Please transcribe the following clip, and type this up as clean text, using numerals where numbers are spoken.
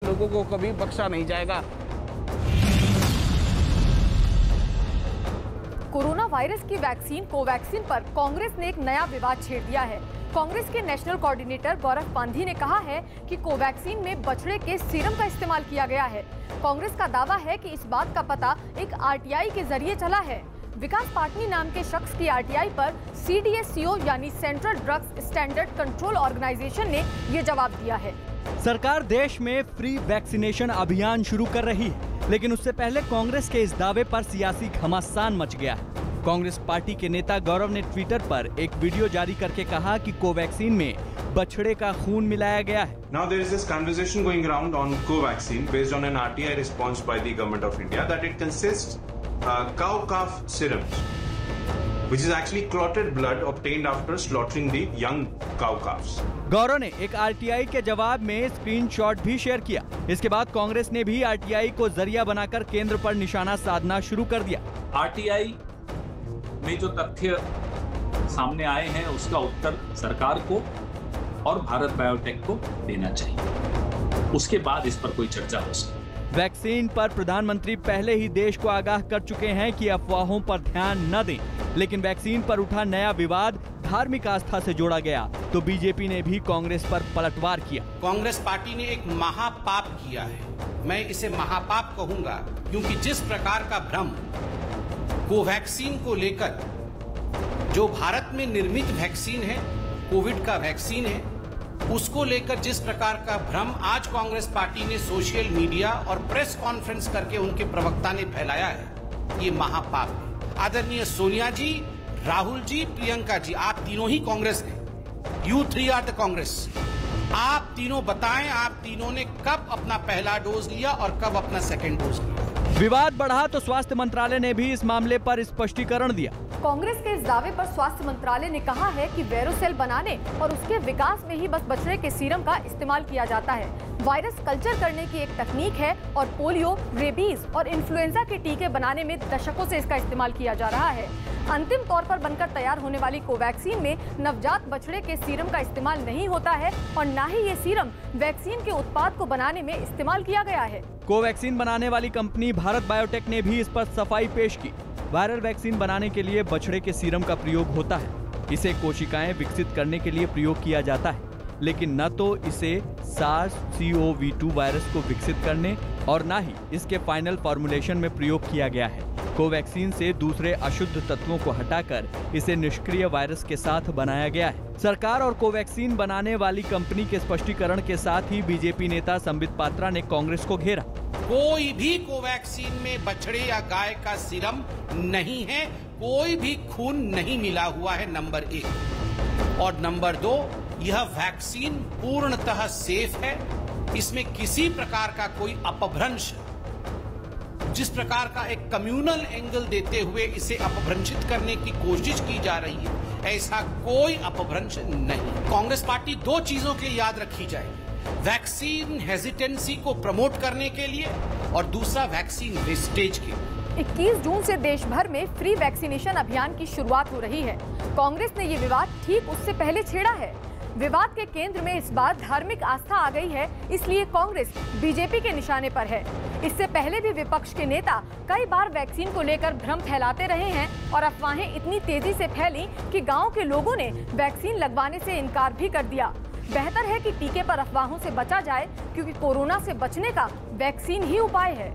लोगों को कभी बख्शा नहीं जाएगा। कोरोना वायरस की वैक्सीन कोवैक्सीन पर कांग्रेस ने एक नया विवाद छेड़ दिया है। कांग्रेस के नेशनल कोऑर्डिनेटर गौरव पांधी ने कहा है कि कोवैक्सीन में बछड़े के सीरम का इस्तेमाल किया गया है। कांग्रेस का दावा है कि इस बात का पता एक आरटीआई के जरिए चला है। विकास पाटनी नाम के शख्स की आरटीआई पर सीडीएससीओ यानी central drugs standard control organisation ने ये जवाब दिया है। सरकार देश में फ्री वैक्सीनेशन अभियान शुरू कर रही है, लेकिन उससे पहले कांग्रेस के इस दावे पर सियासी घमासान मच गया है। कांग्रेस पार्टी के नेता गौरव ने ट्विटर पर एक वीडियो जारी करके कहा कि कोवैक्सीन में बछड़े का खून मिलाया गया है। Now there is this conversation going around on Covaxin based on an RTI response by the government of India that it consists cow calf serums, which is actually clotted blood obtained after slaughtering the young cow calves. गौरव ने एक RTI के जवाब में screenshot भी share किया। इसके बाद कांग्रेस ने भी आरटीआई को जरिया बनाकर केंद्र पर निशाना साधना शुरू कर दिया। आरटीआई में जो तथ्य सामने आए हैं उसका उत्तर सरकार को और भारत बायोटेक को देना चाहिए, उसके बाद इस पर कोई चर्चा हो सकती है। वैक्सीन पर प्रधानमंत्री पहले ही देश को आगाह कर चुके हैं कि अफवाहों पर ध्यान न दें, लेकिन वैक्सीन पर उठा नया विवाद धार्मिक आस्था से जोड़ा गया तो बीजेपी ने भी कांग्रेस पर पलटवार किया। कांग्रेस पार्टी ने एक महापाप किया है, मैं इसे महापाप कहूंगा, क्योंकि जिस प्रकार का भ्रम कोवैक्सीन को लेकर, जो भारत में निर्मित वैक्सीन है, कोविड का वैक्सीन है, उसको लेकर जिस प्रकार का भ्रम आज कांग्रेस पार्टी ने सोशल मीडिया और प्रेस कॉन्फ्रेंस करके उनके प्रवक्ता ने फैलाया है, ये महापाप है। आदरणीय सोनिया जी, राहुल जी, प्रियंका जी, आप तीनों ही कांग्रेस हैं। You three are the Congress. आप तीनों बताएं, आप तीनों ने कब अपना पहला डोज लिया और कब अपना सेकेंड डोज लिया? विवाद बढ़ा तो स्वास्थ्य मंत्रालय ने भी इस मामले पर स्पष्टीकरण दिया। कांग्रेस के इस दावे पर स्वास्थ्य मंत्रालय ने कहा है कि वेरोसेल बनाने और उसके विकास में ही बस बछड़े के सीरम का इस्तेमाल किया जाता है। वायरस कल्चर करने की एक तकनीक है और पोलियो, रेबीज और इन्फ्लुएंजा के टीके बनाने में दशकों से इसका इस्तेमाल किया जा रहा है। अंतिम तौर पर बनकर तैयार होने वाली कोवैक्सीन में नवजात बछड़े के सीरम का इस्तेमाल नहीं होता है और न ही ये सीरम वैक्सीन के उत्पाद को बनाने में इस्तेमाल किया गया है। कोवैक्सीन बनाने वाली कंपनी भारत बायोटेक ने भी इस पर सफाई पेश की। वायरल वैक्सीन बनाने के लिए बछड़े के सीरम का प्रयोग होता है। इसे कोशिकाएं विकसित करने के लिए प्रयोग किया जाता है, लेकिन न तो इसे SARS-CoV-2 वायरस को विकसित करने और न ही इसके फाइनल फॉर्मुलेशन में प्रयोग किया गया है। कोवैक्सीन से दूसरे अशुद्ध तत्वों को हटाकर इसे निष्क्रिय वायरस के साथ बनाया गया है। सरकार और कोवैक्सीन बनाने वाली कंपनी के स्पष्टीकरण के साथ ही बीजेपी नेता संबित पात्रा ने कांग्रेस को घेरा। कोई भी कोवैक्सीन में बछड़े या गाय का सीरम नहीं है, कोई भी खून नहीं मिला हुआ है, नंबर 1। और नंबर 2, यह वैक्सीन पूर्णतः सेफ है। इसमें किसी प्रकार का कोई अपभ्रंश, जिस प्रकार का एक कम्युनल एंगल देते हुए इसे अपभ्रंशित करने की कोशिश की जा रही है, ऐसा कोई अपभ्रंश नहीं। कांग्रेस पार्टी 2 चीजों के याद रखी जाएगी, वैक्सीन हेजिटेंसी को प्रमोट करने के लिए और दूसरा वैक्सीन वेस्टेज के लिए। 21 जून से देश भर में फ्री वैक्सीनेशन अभियान की शुरुआत हो रही है। कांग्रेस ने ये विवाद ठीक उससे पहले छेड़ा है। विवाद के केंद्र में इस बार धार्मिक आस्था आ गई है, इसलिए कांग्रेस बीजेपी के निशाने पर है। इससे पहले भी विपक्ष के नेता कई बार वैक्सीन को लेकर भ्रम फैलाते रहे हैं और अफवाहें इतनी तेजी से फैली कि गाँव के लोगों ने वैक्सीन लगवाने से इनकार भी कर दिया। बेहतर है कि टीके पर अफवाहों से बचा जाए, क्योंकि कोरोना से बचने का वैक्सीन ही उपाय है।